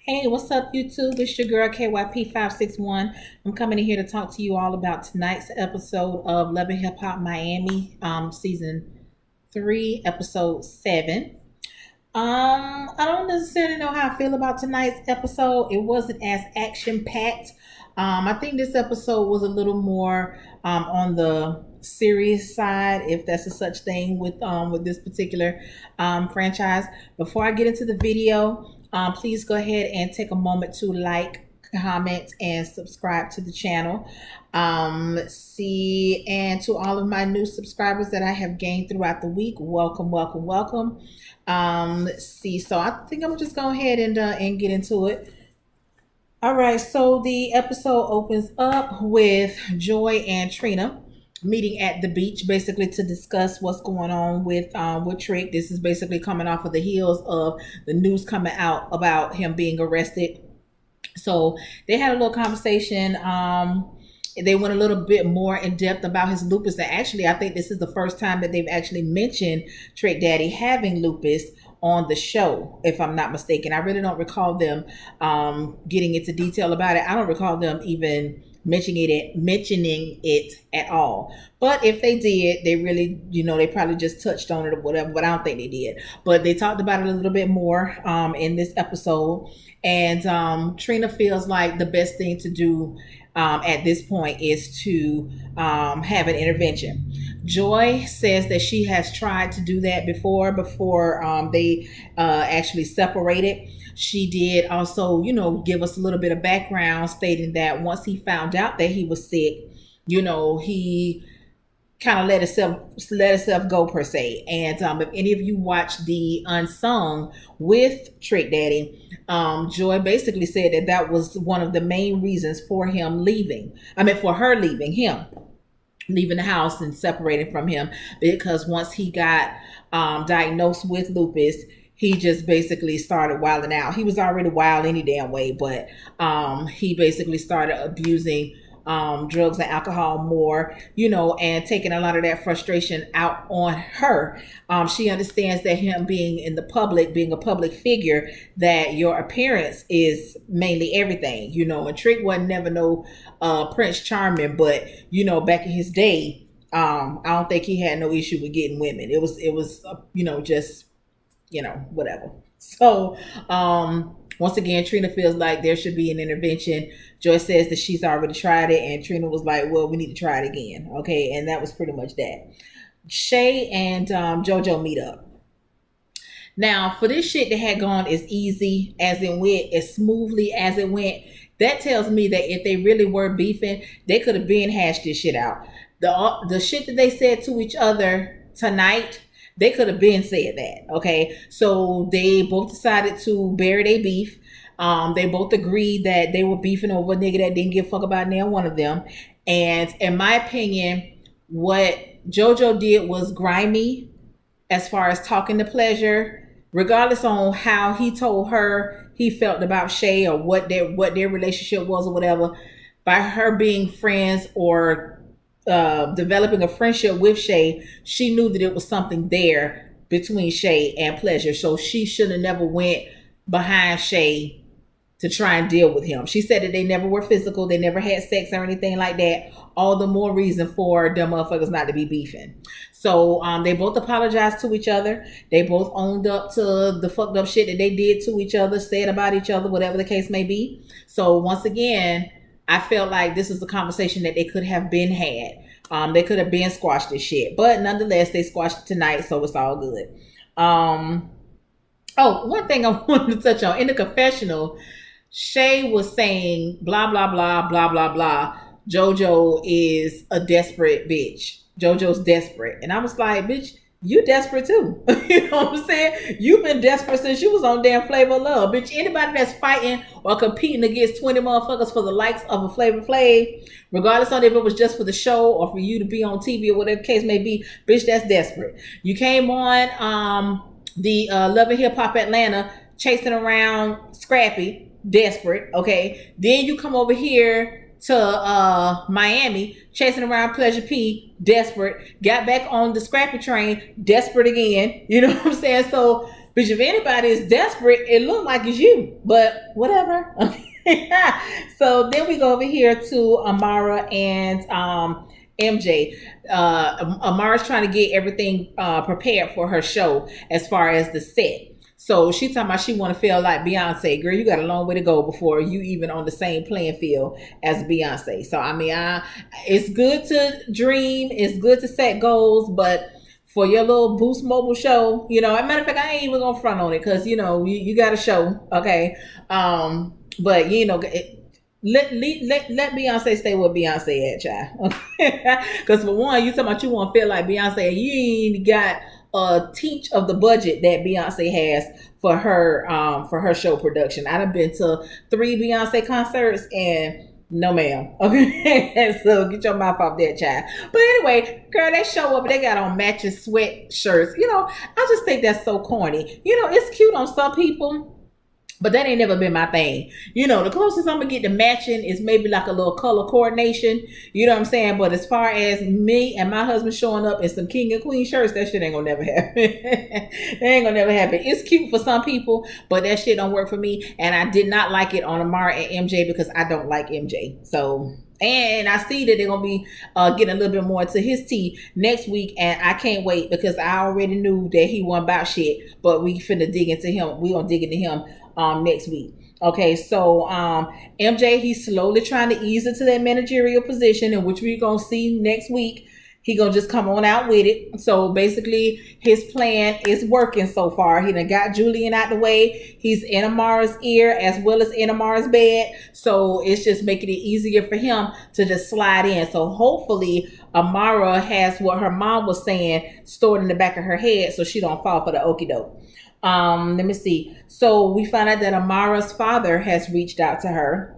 Hey, what's up, YouTube? It's your girl KYP561. I'm coming in here to talk to you all about tonight's episode of Love and Hip Hop Miami, season 3, episode 7. I don't necessarily know how I feel about tonight's episode. It wasn't as action packed. I think this episode was a little more on the serious side, if that's a such thing with this particular franchise. Before I get into the video, please go ahead and take a moment to like, comment, and subscribe to the channel. See, and to all of my new subscribers that I have gained throughout the week, welcome, welcome, welcome. See, so I think I'm just going ahead and get into it. All right, so the episode opens up with Joy and Trina meeting at the beach, basically to discuss what's going on with Trick. This is basically coming off of the heels of the news coming out about him being arrested. So they had a little conversation. They went a little bit more in depth about his lupus. And actually, I think this is the first time that they've actually mentioned Trick Daddy having lupus on the show, if I'm not mistaken. I really don't recall them getting into detail about it. I don't recall them even mentioning it at all. But if they did, they really, they probably just touched on it or whatever. But I don't think they did. But they talked about it a little bit more in this episode. And Trina feels like the best thing to do at this point is to have an intervention. Joy says that she has tried to do that before they actually separated. She did also, give us a little bit of background stating that once he found out that he was sick, he kind of let itself go per se. And if any of you watch the Unsung with Trick Daddy, Joy basically said that was one of the main reasons for him leaving. For her leaving him, leaving the house and separating from him, because once he got diagnosed with lupus, he just basically started wilding out. He was already wild any damn way, but he basically started abusing drugs and alcohol more, and taking a lot of that frustration out on her. She understands that him being in the public, being a public figure, that your appearance is mainly everything, and Trick wasn't never no Prince Charming, but back in his day, I don't think he had no issue with getting women. It was just whatever. So once again, Trina feels like there should be an intervention. Joy says that she's already tried it, and Trina was like, well, we need to try it again. Okay, and that was pretty much that. Shay and JoJo meet up. Now, for this shit that had gone as easy as it went, as smoothly as it went, that tells me that if they really were beefing, they could have been hashed this shit out. The shit that they said to each other tonight, they could have been said that. Okay, so they both decided to bury their beef. They both agreed that they were beefing over a nigga that didn't give a fuck about neither one of them. And in my opinion, what JoJo did was grimy as far as talking to Pleasure, regardless on how he told her he felt about Shay or what their relationship was or whatever. By her being friends or developing a friendship with Shay, she knew that it was something there between Shay and Pleasure. So she should have never went behind Shay to try and deal with him. She said that they never were physical, they never had sex or anything like that. All the more reason for them motherfuckers not to be beefing. So they both apologized to each other. They both owned up to the fucked up shit that they did to each other, said about each other, whatever the case may be. So once again, I felt like this is a conversation that they could have been had. They could have been squashed this shit. But nonetheless, they squashed it tonight, so it's all good. One thing I wanted to touch on. In the confessional, Shay was saying, blah, blah, blah, blah, blah, blah. JoJo is a desperate bitch. JoJo's desperate. And I was like, bitch, you desperate too. You know what I'm saying? You've been desperate since you was on damn Flavor of Love. Bitch, anybody that's fighting or competing against 20 motherfuckers for the likes of a Flavor Flav, regardless on if it was just for the show or for you to be on TV or whatever the case may be, bitch, that's desperate. You came on the Love and Hip Hop Atlanta chasing around Scrappy, desperate, okay? Then you come over here to Miami, chasing around Pleasure P, desperate, got back on the Scrappy train, desperate again. You know what I'm saying? So But if anybody is desperate, it looked like it's you. But whatever. So then we go over here to Amara and MJ. Amara's trying to get everything prepared for her show as far as the set. So she talking about she want to feel like Beyonce. Girl, you got a long way to go before you even on the same playing field as Beyonce. So I mean, it's good to dream, it's good to set goals, but for your little Boost Mobile show, as a matter of fact, I ain't even gonna front on it because you got a show, okay? But let Beyonce stay where Beyonce at, child. Because for one, you talking about you want to feel like Beyonce, you ain't got a teach of the budget that Beyonce has for her show production. I've been to 3 Beyonce concerts and no ma'am. Okay. So get your mouth off that, child. But anyway, girl, they show up, they got on matching sweatshirts. I just think that's so corny. It's cute on some people, but that ain't never been my thing. The closest I'm gonna get to matching is maybe like a little color coordination. You know what I'm saying? But as far as me and my husband showing up in some king and queen shirts, that shit ain't gonna never happen. It ain't gonna never happen. It's cute for some people, but that shit don't work for me. And I did not like it on Amara and MJ because I don't like MJ. So. And I see that they're going to be getting a little bit more to his tea next week. And I can't wait because I already knew that he wasn't about shit. But we finna dig into him. We going to dig into him next week. Okay, so MJ, he's slowly trying to ease into that managerial position, in which we're going to see next week. He gonna just come on out with it. So basically, his plan is working so far. He done got Julian out the way. He's in Amara's ear as well as in Amara's bed. So it's just making it easier for him to just slide in. So hopefully, Amara has what her mom was saying stored in the back of her head, so she don't fall for the okie doke. Let me see. So we found out that Amara's father has reached out to her.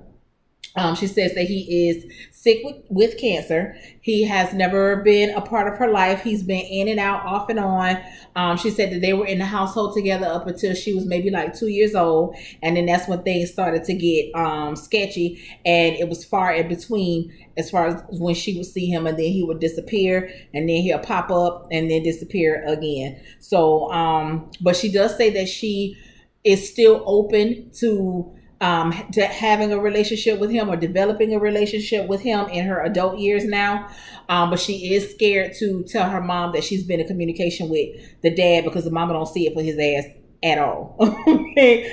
She says that he is sick with cancer. He has never been a part of her life. He's been in and out, off and on. She said that they were in the household together up until she was maybe like 2 years old. And then that's when things started to get sketchy. And it was far in between as far as when she would see him and then he would disappear and then he'll pop up and then disappear again. So, but she does say that she is still open to having a relationship with him or developing a relationship with him in her adult years now. But she is scared to tell her mom that she's been in communication with the dad because the mama don't see it for his ass at all. Okay.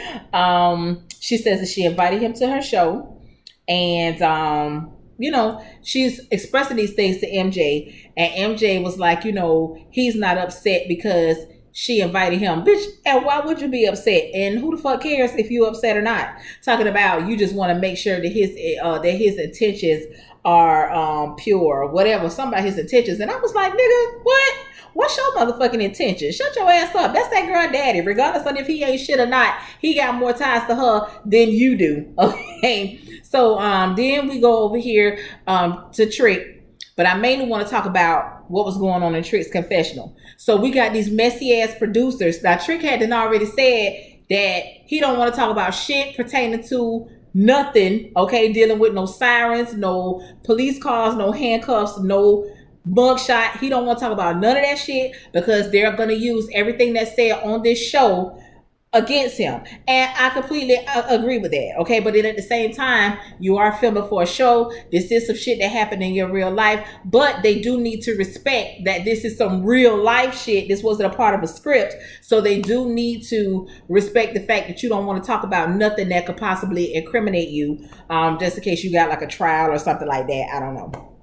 She says that she invited him to her show and, she's expressing these things to MJ and MJ was like, he's not upset because she invited him. Bitch, and why would you be upset? And who the fuck cares if you upset or not? Talking about you just want to make sure that his intentions are pure or whatever. Something about his intentions. And I was like, nigga, what? What's your motherfucking intention? Shut your ass up. That's that girl daddy. Regardless of if he ain't shit or not, he got more ties to her than you do. Okay. So then we go over here to Trick. But I mainly want to talk about what was going on in Trick's confessional. So we got these messy ass producers. Now Trick had already said that he don't want to talk about shit pertaining to nothing, okay? Dealing with no sirens, no police cars, no handcuffs, no mugshot. He don't want to talk about none of that shit because they're going to use everything that's said on this show against him. And I completely agree with that, okay? But then at the same time, you are filming for a show. This is some shit that happened in your real life, but they do need to respect that this is some real life shit. This wasn't a part of a script. So they do need to respect the fact that you don't want to talk about nothing that could possibly incriminate you, just in case you got like a trial or something like that. I don't know.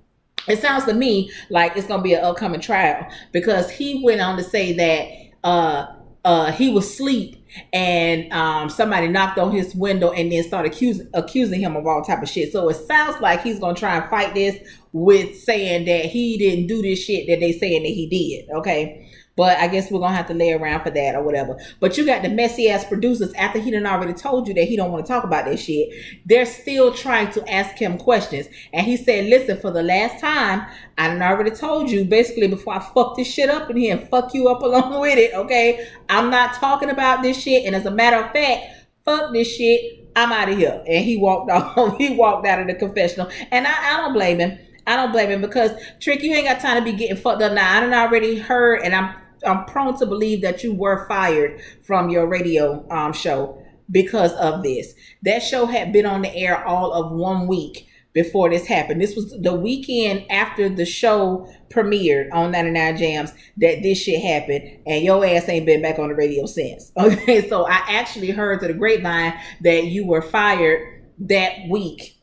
It sounds to me like it's going to be an upcoming trial because he went on to say that he was asleep and somebody knocked on his window and then started accusing him of all type of shit. So it sounds like he's gonna try and fight this with saying that he didn't do this shit that they saying that he did. Okay. But I guess we're gonna have to lay around for that or whatever. But you got the messy ass producers after he done already told you that he don't want to talk about that shit. They're still trying to ask him questions. And he said, listen, for the last time, I done already told you basically before I fuck this shit up in here and fuck you up along with it. Okay. I'm not talking about this shit. And as a matter of fact, fuck this shit. I'm out of here. And he walked off. He walked out of the confessional. And I don't blame him. I don't blame him because Trick, you ain't got time to be getting fucked up now. I done already heard and I'm I'm prone to believe that you were fired from your radio show because of this. That show had been on the air all of 1 week before this happened. This was the weekend after the show premiered on 99 Jams that this shit happened, and your ass ain't been back on the radio since. Okay, so I actually heard through the grapevine that you were fired that week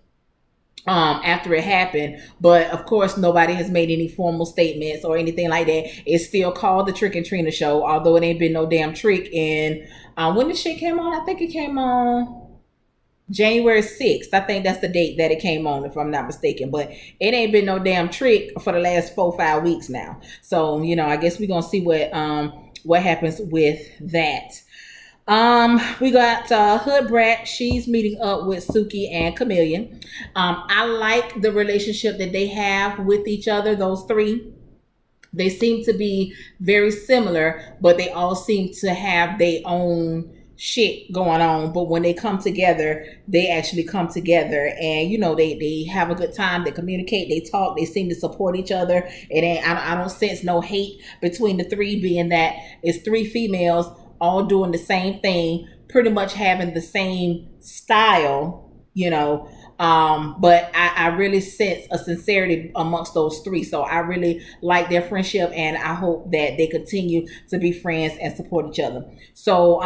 after it happened, but of course nobody has made any formal statements or anything like that. It's still called the Trick and Trina show, although it ain't been no damn trick. And when the shit came on, I think it came on January 6th. I think that's the date that it came on, if I'm not mistaken. But it ain't been no damn trick for the last 4 or 5 weeks now. So, I guess we're gonna see what happens with that. We got Hood Brat. She's meeting up with Suki and Chameleon. I like the relationship that they have with each other, those three. They seem to be very similar, but they all seem to have their own shit going on. But when they come together, they actually come together, and they have a good time. They communicate, they talk, they seem to support each other. And I don't sense no hate between the three, being that it's three females all doing the same thing, pretty much having the same style, but I really sense a sincerity amongst those three. So I really like their friendship, and I hope that they continue to be friends and support each other. So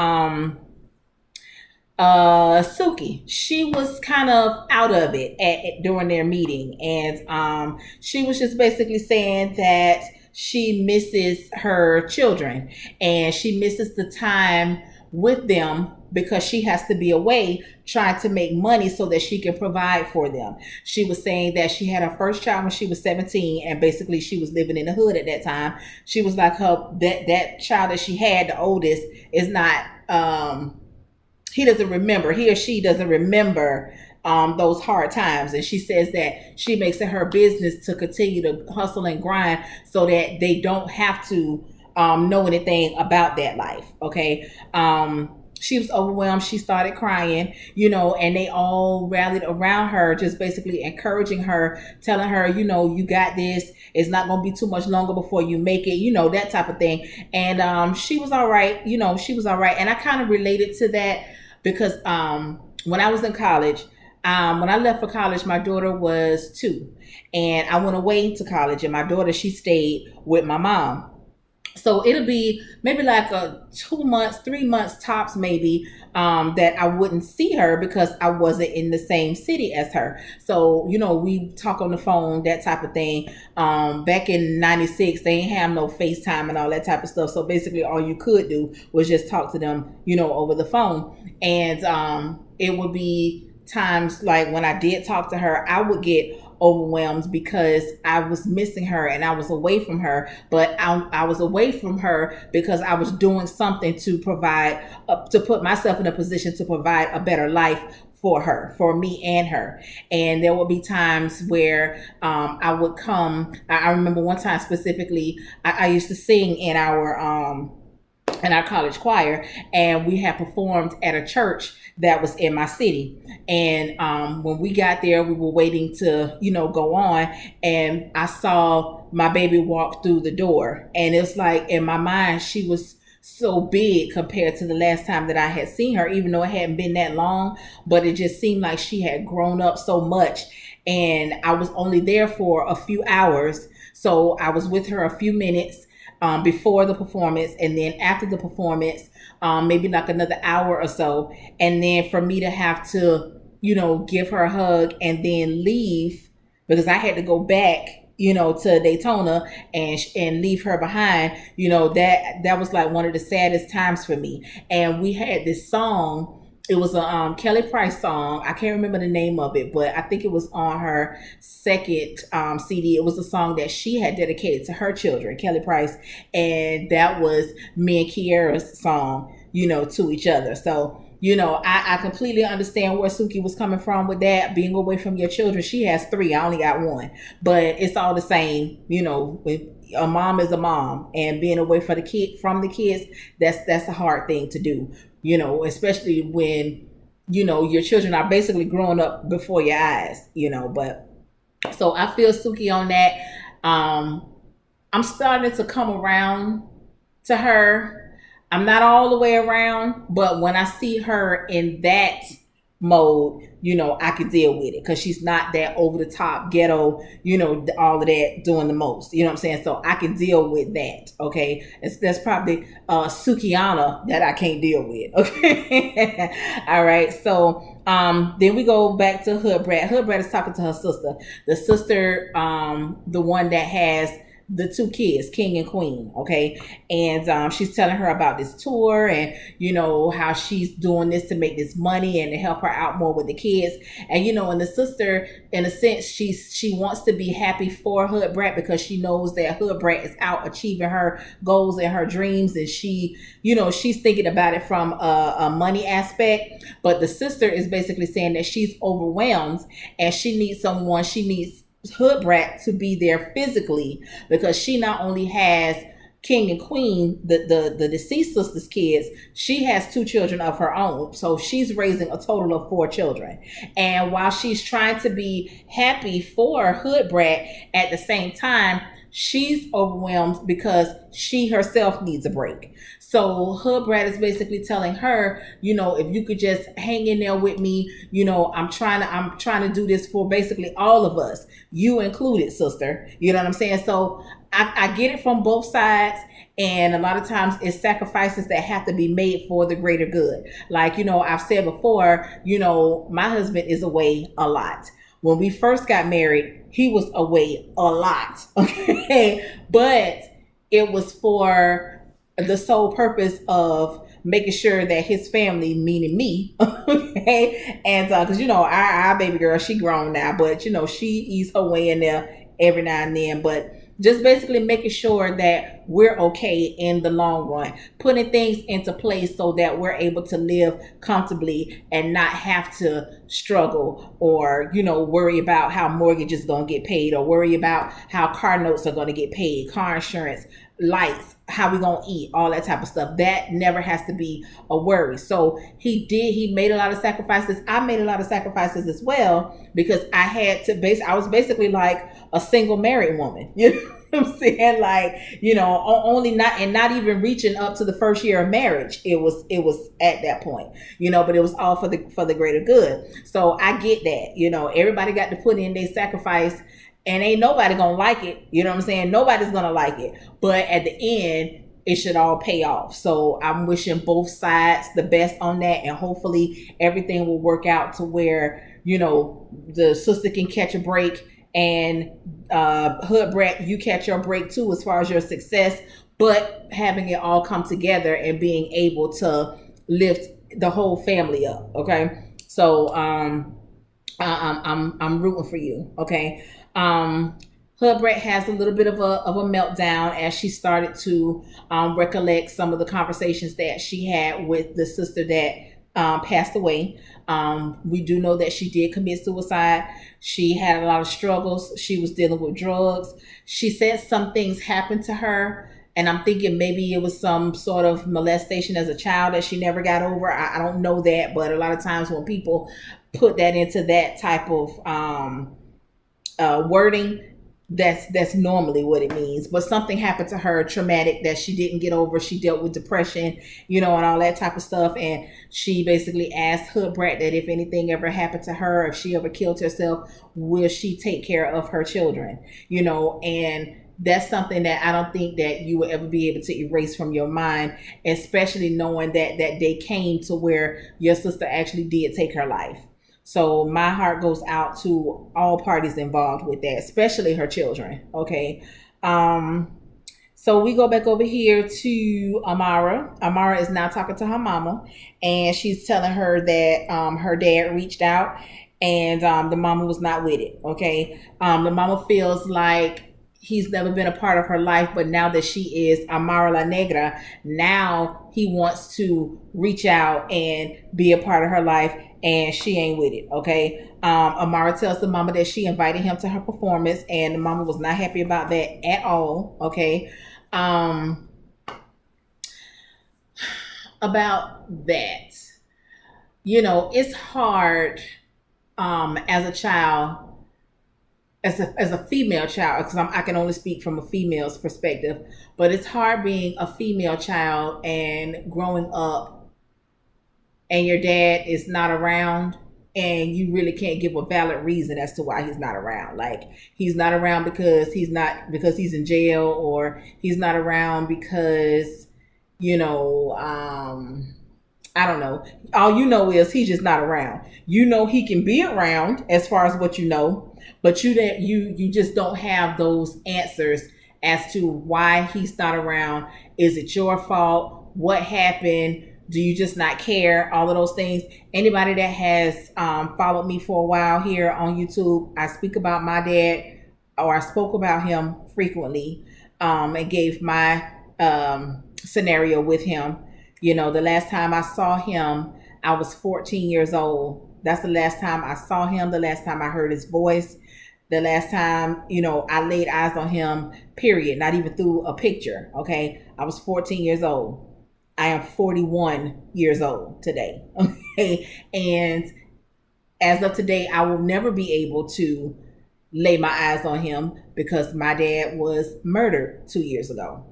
Suki, she was kind of out of it during their meeting, and she was just basically saying that she misses her children and she misses the time with them because she has to be away trying to make money so that she can provide for them. She was saying that she had her first child when she was 17, and basically she was living in the hood at that time. She was like, that child that she had, the oldest, is not he doesn't remember, he or she doesn't remember those hard times. And she says that she makes it her business to continue to hustle and grind so that they don't have to know anything about that life. Okay. She was overwhelmed. She started crying, and they all rallied around her, just basically encouraging her, telling her, you got this. It's not going to be too much longer before you make it, that type of thing. And she was all right. She was all right. And I kind of related to that because when I was in college, when I left for college, my daughter was 2, and I went away to college, and my daughter, she stayed with my mom. So it'll be maybe like 2 months, 3 months tops, maybe, that I wouldn't see her because I wasn't in the same city as her. So, we talk on the phone, that type of thing. Back in 96, they ain't have no FaceTime and all that type of stuff. So basically all you could do was just talk to them, over the phone. And it would be times like when I did talk to her, I would get overwhelmed because I was missing her and I was away from her. But I was away from her because I was doing something to provide, to put myself in a position to provide a better life for her, for me and her. And there would be times where I would come. I remember one time specifically, I used to sing in our college choir, and we had performed at a church that was in my city. And when we got there, we were waiting to, go on, and I saw my baby walk through the door. And it's like, in my mind, she was so big compared to the last time that I had seen her, even though it hadn't been that long, but it just seemed like she had grown up so much. And I was only there for a few hours. So I was with her a few minutes before the performance, and then after the performance, maybe like another hour or so. And then for me to have to, give her a hug and then leave, because I had to go back, to Daytona and leave her behind, that was like one of the saddest times for me. And we had this song. It was a Kelly Price song. I can't remember the name of it, but I think it was on her second CD. It was a song that she had dedicated to her children, Kelly Price, and that was me and Kiara's song, to each other. So, I completely understand where Suki was coming from with that, being away from your children. She has 3. I only got 1, but it's all the same. With a mom is a mom, and being away from the kids, that's a hard thing to do. Especially when, your children are basically growing up before your eyes, but so I feel Suki on that. I'm starting to come around to her. I'm not all the way around, but when I see her in that mode, I could deal with it because she's not that over the top ghetto, all of that doing the most. You know what I'm saying? So I can deal with that. Okay. That's probably Sukiana that I can't deal with. Okay. All right. So then we go back to Hood Brat. Hood Brat is talking to her sister. The sister, the one that has the two kids, King and Queen, okay? And she's telling her about this tour and, how she's doing this to make this money and to help her out more with the kids. And, and the sister, in a sense, she wants to be happy for Hood Brat because she knows that Hood Brat is out achieving her goals and her dreams. And she's thinking about it from a money aspect. But the sister is basically saying that she's overwhelmed and she needs Hood Brat to be there physically because she not only has King and Queen, the deceased sister's kids, she has two children of her own. So she's raising a total of four children. And while she's trying to be happy for Hood Brat, at the same time, she's overwhelmed because she herself needs a break. So Hood Brat is basically telling her, if you could just hang in there with me, I'm trying to do this for basically all of us, you included, sister. You know what I'm saying? So I get it from both sides. And a lot of times it's sacrifices that have to be made for the greater good. Like, I've said before, my husband is away a lot. When we first got married, he was away a lot. Okay. But it was for the sole purpose of making sure that his family, meaning me, okay, and because our baby girl, she grown now, but she eats her way in there every now and then, but just basically making sure that we're okay in the long run, putting things into place so that we're able to live comfortably and not have to struggle or, worry about how mortgage is going to get paid or worry about how car notes are going to get paid, car insurance, lights, how we gonna eat, all that type of stuff. That never has to be a worry. So he made a lot of sacrifices. I made a lot of sacrifices as well because I was basically like a single married woman. You know what I'm saying? Like, only not even reaching up to the first year of marriage. It was at that point, but it was all for the greater good. So I get that, everybody got to put in their sacrifice. And ain't nobody gonna like it. You know what I'm saying? Nobody's gonna like it. But at the end, it should all pay off. So I'm wishing both sides the best on that. And hopefully everything will work out to where, the sister can catch a break and Hood Brat, you catch your break too as far as your success. But having it all come together and being able to lift the whole family up. Okay. So I'm rooting for you. Okay. Hood Brat has a little bit of a meltdown as she started to recollect some of the conversations that she had with the sister that passed away. We do know that she did commit suicide. She had a lot of struggles. She was dealing with drugs. She said some things happened to her, and I'm thinking maybe it was some sort of molestation as a child that she never got over. I don't know that, but a lot of times when people put that into that type of wording, that's normally what it means. But something happened to her traumatic that she didn't get over. She dealt with depression, and all that type of stuff. And she basically asked Hood Brat that if anything ever happened to her, if she ever killed herself, will she take care of her children? And that's something that I don't think that you will ever be able to erase from your mind, especially knowing that that day came to where your sister actually did take her life. So my heart goes out to all parties involved with that, especially her children. Okay. So we go back over here to Amara. Amara is now talking to her mama, and she's telling her that her dad reached out, and the mama was not with it. Okay. The mama feels like he's never been a part of her life, but now that she is Amara La Negra, now he wants to reach out and be a part of her life, and she ain't with it. Okay. Amara tells the mama that she invited him to her performance, and the mama was not happy about that at all. Okay. About that, it's hard as a child, as a female child, because I can only speak from a female's perspective, but it's hard being a female child and growing up and your dad is not around, and you really can't give a valid reason as to why he's not around. Like, he's not around because he's in jail, or he's not around because, you know, I don't know. All you know is he's just not around. You know he can be around as far as what you know, but you just don't have those answers as to why he's not around. Is it your fault? What happened? Do you just not care? All of those things. Anybody that has followed me for a while here on YouTube, I speak about my dad, or I spoke about him frequently, and gave my scenario with him. You know, the last time I saw him, I was 14 years old. That's the last time I saw him, the last time I heard his voice, the last time, you know, I laid eyes on him, period, not even through a picture, okay? I was 14 years old. I am 41 years old today, okay? And as of today, I will never be able to lay my eyes on him because my dad was murdered 2 years ago.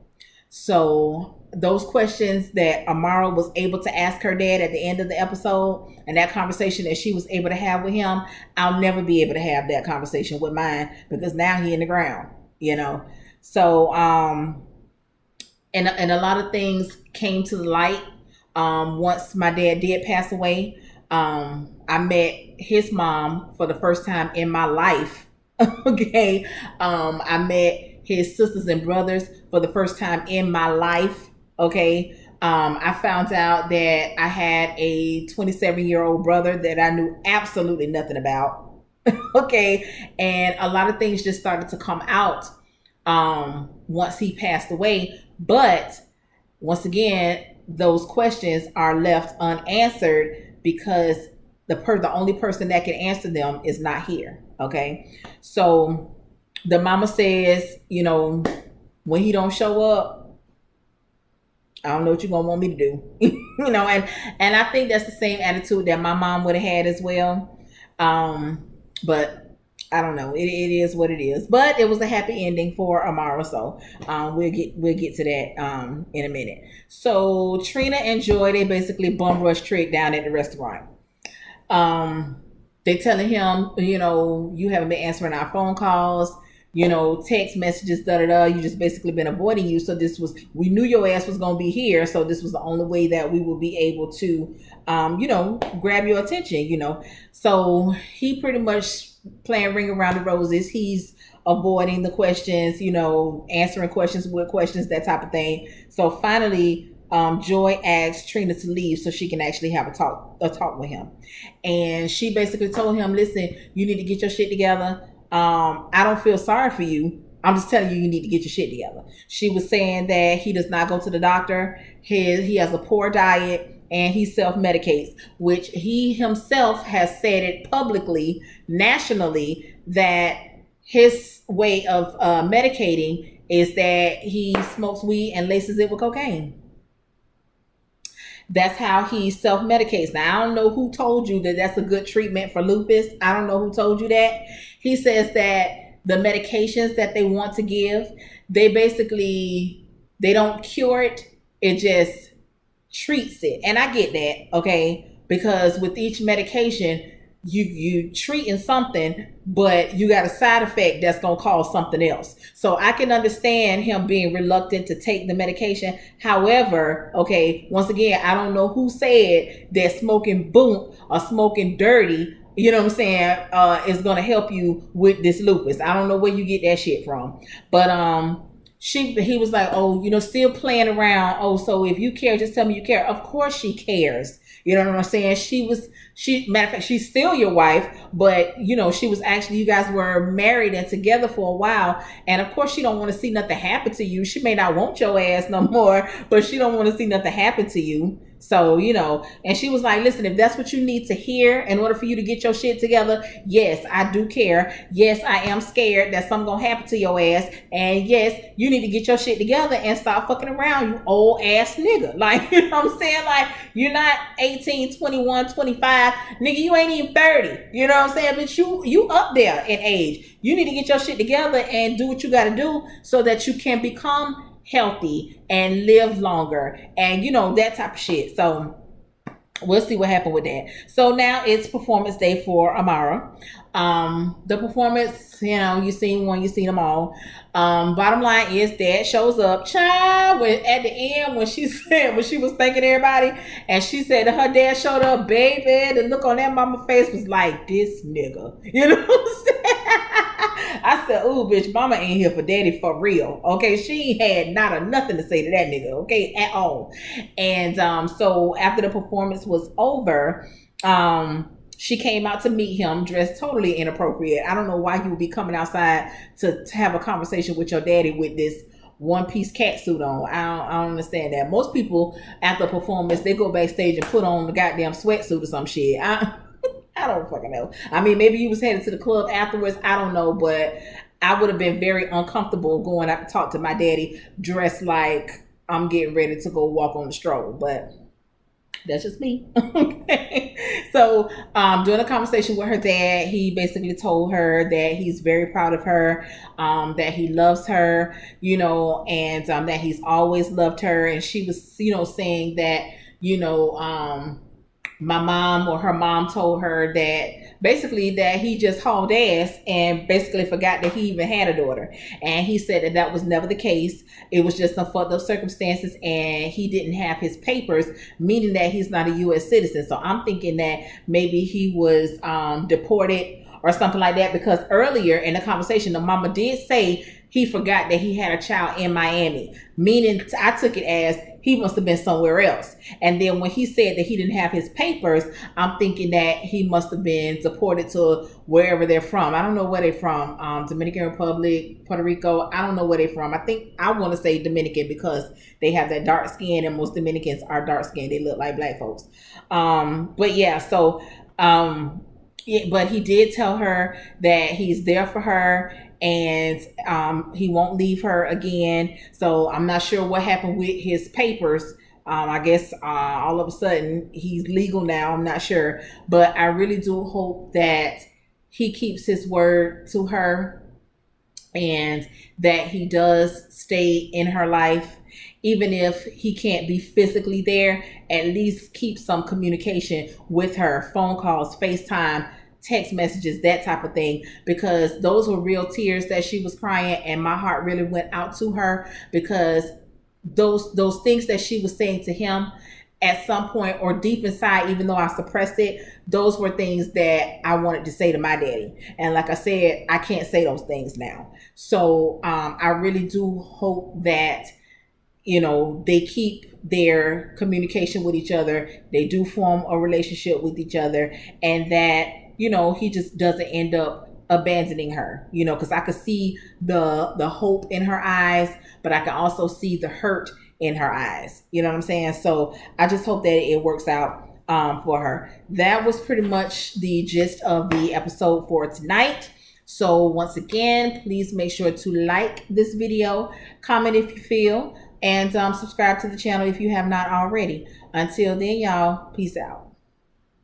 So those questions that Amara was able to ask her dad at the end of the episode, and that conversation that she was able to have with him, I'll never be able to have that conversation with mine, because now he in the ground, you know. So and a lot of things came to the light once my dad did pass away. I met his mom for the first time in my life. Okay. I met his sisters and brothers for the first time in my life. Okay. I found out that I had a 27-year-old brother that I knew absolutely nothing about. Okay. And a lot of things just started to come out once he passed away. But once again, those questions are left unanswered because the only person that can answer them is not here. Okay. So the mama says, you know, when he don't show up, I don't know what you're gonna want me to do. You know, and I think that's the same attitude that my mom would have had as well. But I don't know. It is what it is. But it was a happy ending for Amara, so we'll get to that in a minute. So Trina and Joy, they basically bum rush Trick down at the restaurant. They telling him, you know, you haven't been answering our phone calls, you know, text messages, you just basically been avoiding you. So we knew your ass was gonna be here, so this was the only way that we would be able to you know, grab your attention, you know. So he pretty much playing ring around the roses. He's avoiding the questions, you know, answering questions with questions, that type of thing. So finally, Joy asked Trina to leave so she can actually have a talk with him. And she basically told him, listen, you need to get your shit together. I don't feel sorry for you. I'm just telling you, you need to get your shit together. She was saying that he does not go to the doctor. He has a poor diet, and he self-medicates, which he himself has said it publicly, nationally, that his way of medicating is that he smokes weed and laces it with cocaine. That's how he self-medicates. Now, I don't know who told you that that's a good treatment for lupus. I don't know who told you that. He says that the medications that they want to give, they don't cure it. It just treats it. And I get that, okay? Because with each medication, you treating something, but you got a side effect that's gonna cause something else. So I can understand him being reluctant to take the medication. However, okay, once again, I don't know who said that smoking boom or smoking dirty, you know what I'm saying, is gonna help you with this lupus. I don't know where you get that shit from. But he was like, oh, you know, still playing around. Oh, so if you care, just tell me you care. Of course she cares. You know what I'm saying? Matter of fact, she's still your wife, but you know, she was actually, you guys were married and together for a while. And of course she don't want to see nothing happen to you. She may not want your ass no more, but she don't want to see nothing happen to you. So, and she was like, listen, if that's what you need to hear in order for you to get your shit together, yes, I do care. Yes, I am scared that something gonna happen to your ass. And yes, you need to get your shit together and stop fucking around, you old ass nigga. Like, you know what I'm saying? Like, you're not 18, 21, 25. Nigga, you ain't even 30. You know what I'm saying? But you up there in age. You need to get your shit together and do what you gotta do so that you can become healthy and live longer and that type of shit. So we'll see what happened with that. So now it's performance day for Amara. The performance, you seen one, you seen them all. Bottom line is dad shows up. Child, at the end when she was thanking everybody and she said that her dad showed up, baby, the look on that mama face was like, this nigga. You know what I'm saying? I said, ooh, bitch, mama ain't here for daddy for real. Okay, she had nothing to say to that nigga, okay, at all. And so after the performance was over, she came out to meet him dressed totally inappropriate. I don't know why you would be coming outside to have a conversation with your daddy with this one-piece cat suit on. I don't understand that. Most people after a performance, they go backstage and put on the goddamn sweatsuit or some shit. I don't fucking know. I mean, maybe you was headed to the club afterwards. I don't know, but I would have been very uncomfortable going out to talk to my daddy dressed like I'm getting ready to go walk on the stroll. But that's just me. Okay. So during a conversation with her dad, he basically told her that he's very proud of her, that he loves her, and that he's always loved her. And she was, saying that, my mom or her mom told her that basically that he just hauled ass and basically forgot that he even had a daughter. And he said that was never the case. It was just some fucked up circumstances and he didn't have his papers, meaning that he's not a U.S. citizen. So I'm thinking that maybe he was deported or something like that, because earlier in the conversation, the mama did say he forgot that he had a child in Miami, meaning I took it as he must have been somewhere else. And then when he said that he didn't have his papers, I'm thinking that he must have been deported to wherever they're from. I don't know where they're from. Dominican Republic, Puerto Rico. I don't know where they're from. I want to say Dominican because they have that dark skin and most Dominicans are dark skinned. They look like black folks. But yeah, so but he did tell her that he's there for her and he won't leave her again. So I'm not sure what happened with his papers. I guess all of a sudden he's legal now. I'm not sure. But I really do hope that he keeps his word to her and that he does stay in her life. Even if he can't be physically there, at least keep some communication with her, phone calls, FaceTime, text messages, that type of thing, because those were real tears that she was crying and my heart really went out to her, because those things that she was saying to him at some point or deep inside, even though I suppressed it, those were things that I wanted to say to my daddy. And like I said, I can't say those things now. So I really do hope that they keep their communication with each other. They do form a relationship with each other, and that, he just doesn't end up abandoning her, because I could see the hope in her eyes, but I can also see the hurt in her eyes. You know what I'm saying? So I just hope that it works out for her. That was pretty much the gist of the episode for tonight. So once again, please make sure to like this video, comment if you feel, and subscribe to the channel if you have not already. Until then, y'all, peace out.